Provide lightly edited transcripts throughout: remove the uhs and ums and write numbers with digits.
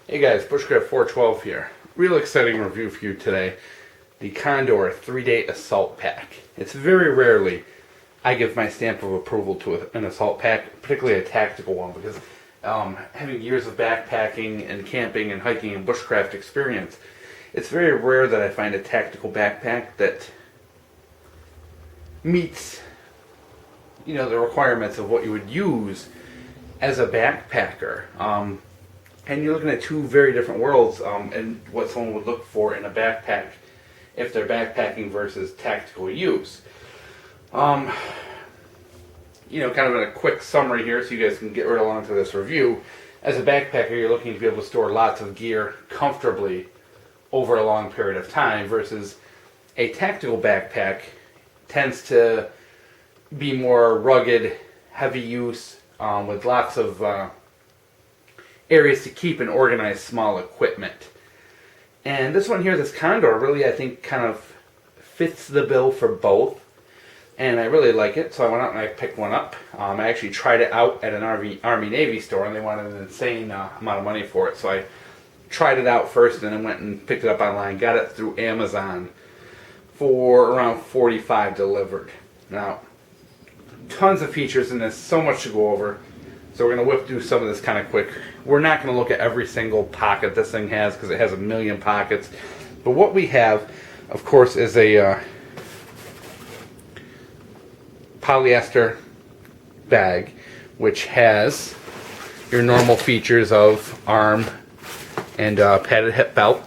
Hey guys, bushcraft 412 here. Real exciting review for you today. The Condor 3-day assault pack. It's very rarely I give my stamp of approval to an assault pack, particularly a tactical one, because having years of backpacking and camping and hiking and bushcraft experience, it's very rare that I find a tactical backpack that meets, the requirements of what you would use as a backpacker. And you're looking at two very different worlds and what someone would look for in a backpack if they're backpacking versus tactical use. Kind of in a quick summary here so you guys can get right along to this review. As a backpacker, you're looking to be able to store lots of gear comfortably over a long period of time versus a tactical backpack tends to be more rugged, heavy use with lots of areas to keep and organize small equipment. And this one here, this Condor, really I think kind of fits the bill for both. And I really like it, so I went out and I picked one up. I actually tried it out at an Army-Navy store, and they wanted an insane amount of money for it. So I tried it out first, and then went and picked it up online. Got it through Amazon for around $45 delivered. Now, tons of features in this, so much to go over. So we're going to whip through some of this kind of quick. We're not going to look at every single pocket this thing has because it has a million pockets. But what we have, of course, is a polyester bag, which has your normal features of arm and padded hip belt,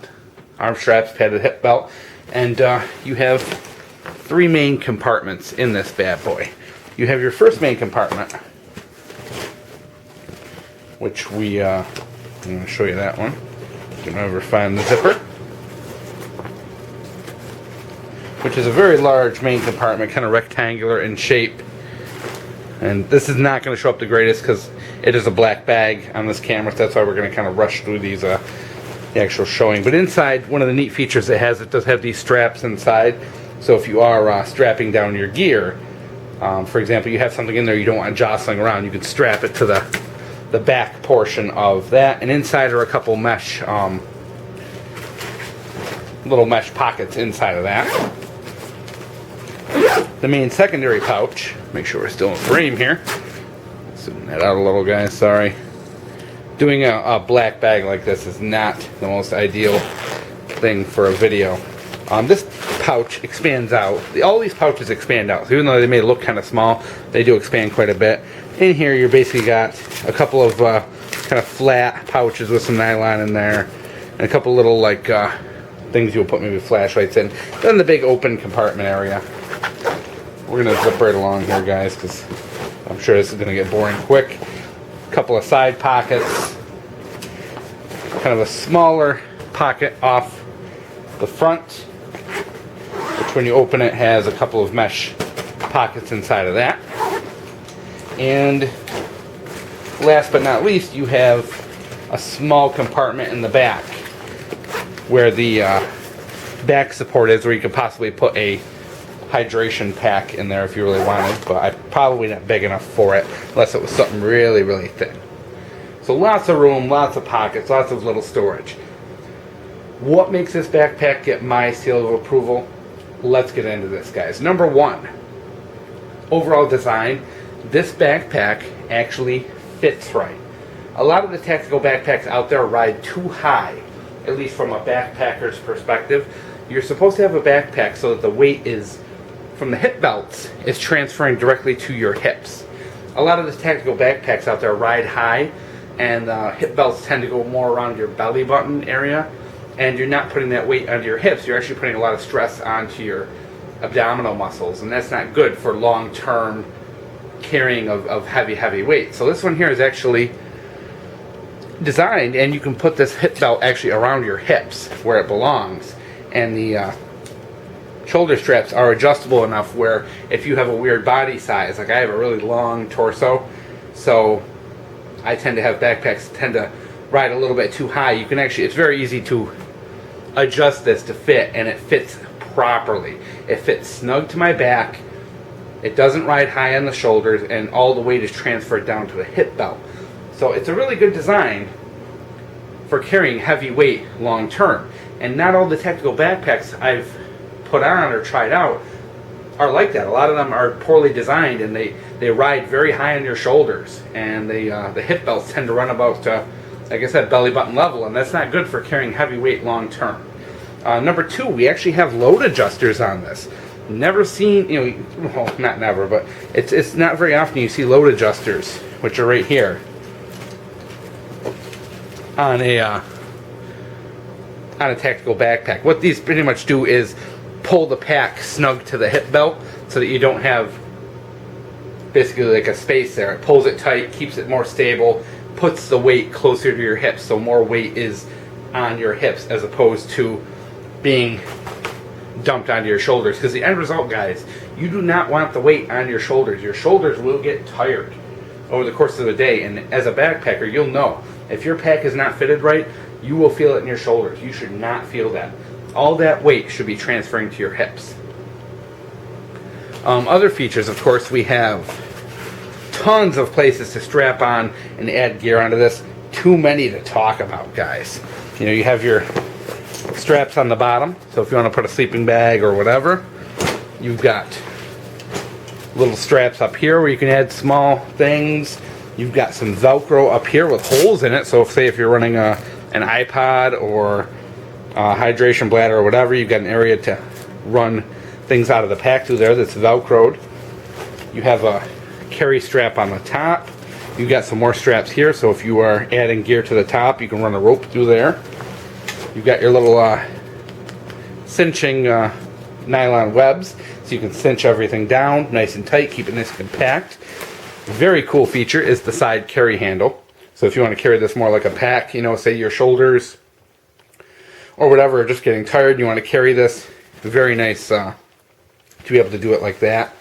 arm straps, padded hip belt, and you have three main compartments in this bad boy. You have your first main compartment, which I'm going to show you that one. You can never find the zipper, which is a very large main compartment, kind of rectangular in shape. And this is not going to show up the greatest because it is a black bag on this camera, so that's why we're going to kind of rush through these the actual showing. But inside, one of the neat features it has, it does have these straps inside. So if you are strapping down your gear, for example, you have something in there you don't want jostling around, you can strap it to the back portion of that, and inside are a couple mesh little mesh pockets inside of that. The main secondary pouch, make sure we're still in frame here, zoom that out a little, guys, sorry. Doing a black bag like this is not the most ideal thing for a video. This pouch expands out. All these pouches expand out, so even though they may look kind of small, they do expand quite a bit. In here, you're basically got a couple of kind of flat pouches with some nylon in there, and a couple little things you'll put maybe flashlights in. Then the big open compartment area. We're gonna zip right along here, guys, because I'm sure this is gonna get boring quick. A couple of side pockets, kind of a smaller pocket off the front, which when you open it has a couple of mesh pockets inside of that. And last but not least, you have a small compartment in the back where the back support is, where you could possibly put a hydration pack in there if you really wanted, but I'm probably not big enough for it unless it was something really, really thin. So lots of room, lots of pockets, lots of little storage. What makes this backpack get my seal of approval? Let's get into this, guys. Number one, overall design. This backpack actually fits right. A lot of the tactical backpacks out there ride too high, at least from a backpacker's perspective. You're supposed to have a backpack so that the weight is, from the hip belts, is transferring directly to your hips. A lot of the tactical backpacks out there ride high, and hip belts tend to go more around your belly button area, and you're not putting that weight onto your hips. You're actually putting a lot of stress onto your abdominal muscles, and that's not good for long-term carrying of heavy weight. So this one here is actually designed, and you can put this hip belt actually around your hips where it belongs, and the shoulder straps are adjustable enough where if you have a weird body size, like I have a really long torso, so I tend to have backpacks tend to ride a little bit too high. You can actually, it's very easy to adjust this to fit, and it fits properly. It fits snug to my back. It doesn't ride high on the shoulders, and all the weight is transferred down to the hip belt. So it's a really good design for carrying heavy weight long term. And not all the tactical backpacks I've put on or tried out are like that. A lot of them are poorly designed, and they ride very high on your shoulders, and the hip belts tend to run about, like I said, belly button level, and that's not good for carrying heavy weight long term. Number two, we actually have load adjusters on this. Never seen, well, not never, but it's not very often you see load adjusters, which are right here on a tactical backpack. What these pretty much do is pull the pack snug to the hip belt so that you don't have basically like a space there. It pulls it tight, keeps it more stable, puts the weight closer to your hips, so more weight is on your hips as opposed to being dumped onto your shoulders. Because the end result, guys, you do not want the weight on your shoulders. Your shoulders will get tired over the course of the day, and as a backpacker, you'll know if your pack is not fitted right, you will feel it in your shoulders. You should not feel that. All that weight should be transferring to your hips. Other features, of course, we have tons of places to strap on and add gear onto this. Too many to talk about, guys. You have your straps on the bottom, so if you want to put a sleeping bag or whatever, you've got little straps up here where you can add small things. You've got some Velcro up here with holes in it, so if you're running an iPod or a hydration bladder or whatever, you've got an area to run things out of the pack through there that's Velcroed. You have a carry strap on the top. You've got some more straps here, so if you are adding gear to the top, you can run a rope through there. You've got your little cinching nylon webs, so you can cinch everything down nice and tight, keep it nice and compact. Very cool feature is the side carry handle. So if you want to carry this more like a pack, say your shoulders or whatever are just getting tired, you want to carry this, very nice to be able to do it like that.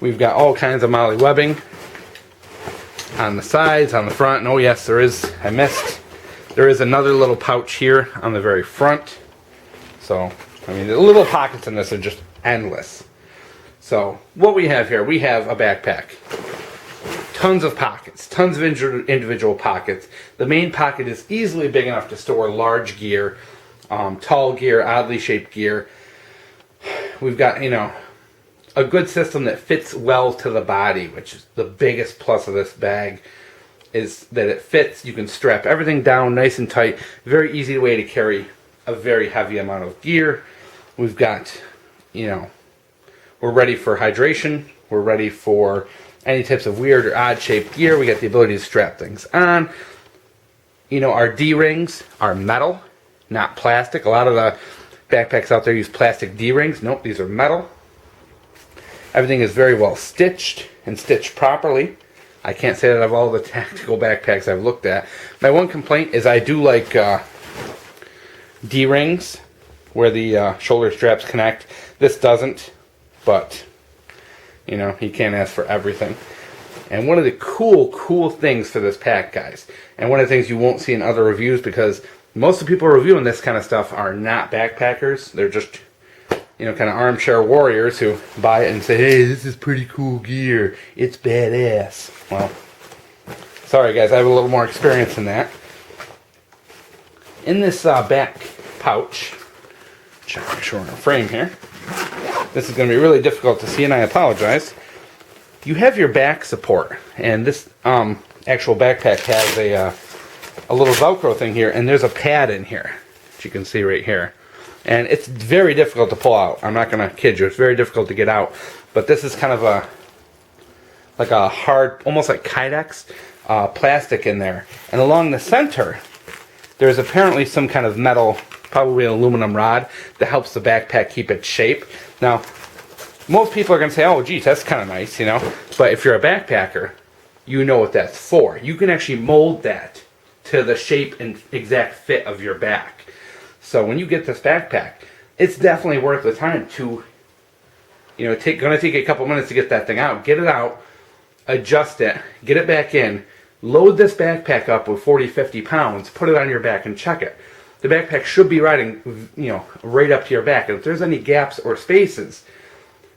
We've got all kinds of MOLLE webbing on the sides, on the front, and oh yes, there is another little pouch here on the very front. So, the little pockets in this are just endless. So, what we have here, we have a backpack. Tons of pockets, tons of individual pockets. The main pocket is easily big enough to store large gear, tall gear, oddly shaped gear. We've got, a good system that fits well to the body, which is the biggest plus of this bag, is that it fits. You can strap everything down nice and tight. Very easy way to carry a very heavy amount of gear. We've got, we're ready for hydration. We're ready for any types of weird or odd shaped gear. We got the ability to strap things on. Our D-rings are metal, not plastic. A lot of the backpacks out there use plastic D-rings. Nope, these are metal. Everything is very well stitched and stitched properly. I can't say that of all the tactical backpacks I've looked at. My one complaint is I do like D-rings where the shoulder straps connect. This doesn't, but you can't ask for everything. And one of the cool things for this pack, guys, and one of the things you won't see in other reviews, because most of the people reviewing this kind of stuff are not backpackers. They're just kind of armchair warriors who buy it and say, hey, this is pretty cool gear. It's badass. Well, sorry guys, I have a little more experience in that. In this back pouch, check make sure we're in a frame here. This is going to be really difficult to see, and I apologize. You have your back support, and this actual backpack has a little Velcro thing here, and there's a pad in here, which you can see right here. And it's very difficult to pull out. I'm not going to kid you. It's very difficult to get out. But this is kind of like a hard, almost like Kydex plastic in there. And along the center, there's apparently some kind of metal, probably an aluminum rod, that helps the backpack keep its shape. Now, most people are going to say, oh, geez, that's kind of nice, But if you're a backpacker, you know what that's for. You can actually mold that to the shape and exact fit of your back. So when you get this backpack, it's definitely worth the time to, gonna take a couple minutes to get that thing out. Get it out, adjust it, get it back in, load this backpack up with 40, 50 pounds, put it on your back and check it. The backpack should be riding, right up to your back. And if there's any gaps or spaces,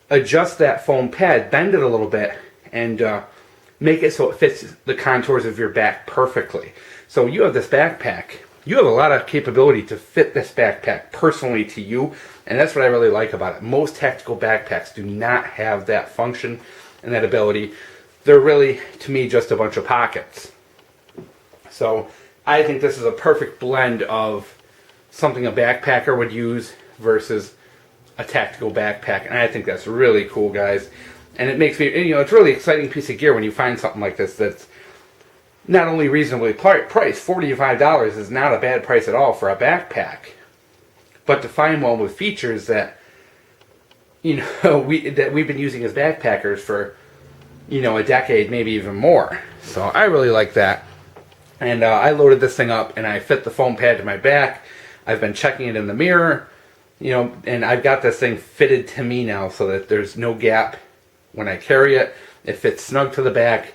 adjust that foam pad, bend it a little bit, and make it so it fits the contours of your back perfectly. So you have this backpack. You have a lot of capability to fit this backpack personally to you, and that's what I really like about it. Most tactical backpacks do not have that function and that ability. They're really, to me, just a bunch of pockets. So I think this is a perfect blend of something a backpacker would use versus a tactical backpack, and I think that's really cool, guys. And it makes me, it's a really exciting piece of gear when you find something like this that's not only reasonably priced. $45 is not a bad price at all for a backpack, but to find one with features that we've been using as backpackers for a decade, maybe even more. So I really like that. And I loaded this thing up and I fit the foam pad to my back. I've been checking it in the mirror, and I've got this thing fitted to me now so that there's no gap when I carry it. It fits snug to the back.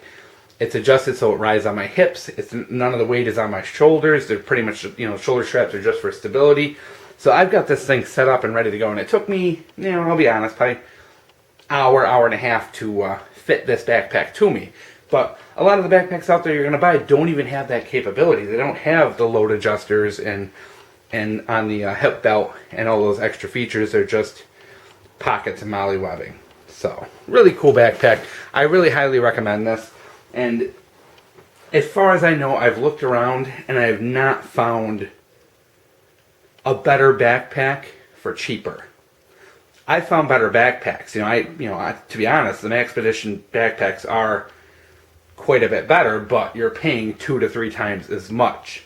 It's adjusted so it rides on my hips. None of the weight is on my shoulders. They're pretty much, shoulder straps are just for stability. So I've got this thing set up and ready to go. And it took me, I'll be honest, probably hour and a half to fit this backpack to me. But a lot of the backpacks out there you're going to buy don't even have that capability. They don't have the load adjusters and on the hip belt and all those extra features. They're just pockets and molly webbing. So really cool backpack. I really highly recommend this. And as far as I know, I've looked around and I have not found a better backpack for cheaper. I found better backpacks. To be honest, the Maxpedition backpacks are quite a bit better, but you're paying 2 to 3 times as much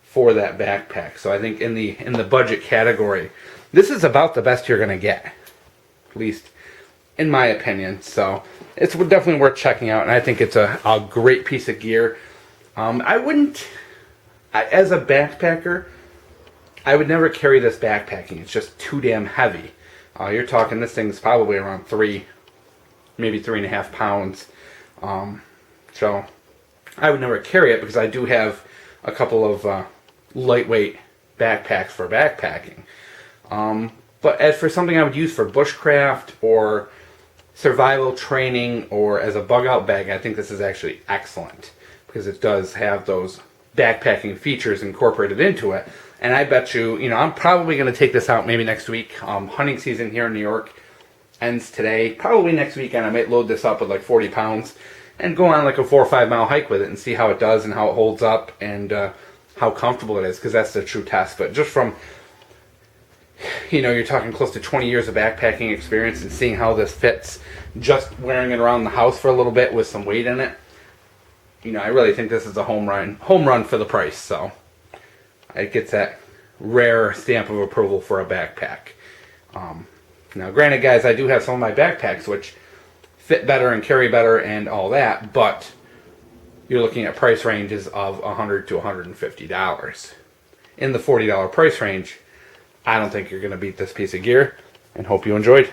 for that backpack. So I think in the budget category, this is about the best you're going to get, at least in my opinion. So it's definitely worth checking out, and I think it's a great piece of gear. As a backpacker, I would never carry this backpacking. It's just too damn heavy. You're talking, this thing's probably around 3, maybe 3.5 pounds. So I would never carry it because I do have a couple of lightweight backpacks for backpacking. But as for something I would use for bushcraft or survival training or as a bug out bag, I think this is actually excellent because it does have those backpacking features incorporated into it. And I bet you, I'm probably going to take this out maybe next week. Hunting season here in New York ends today. Probably next weekend I might load this up with like 40 pounds and go on like a 4 or 5 mile hike with it and see how it does and how it holds up and how comfortable it is, because that's the true test. But just from, you're talking close to 20 years of backpacking experience and seeing how this fits, just wearing it around the house for a little bit with some weight in it, I really think this is a home run for the price. So it gets that rare stamp of approval for a backpack. Now, granted, guys, I do have some of my backpacks which fit better and carry better and all that, but you're looking at price ranges of $100 to $150. In the $40 price range, I don't think you're going to beat this piece of gear, and hope you enjoyed.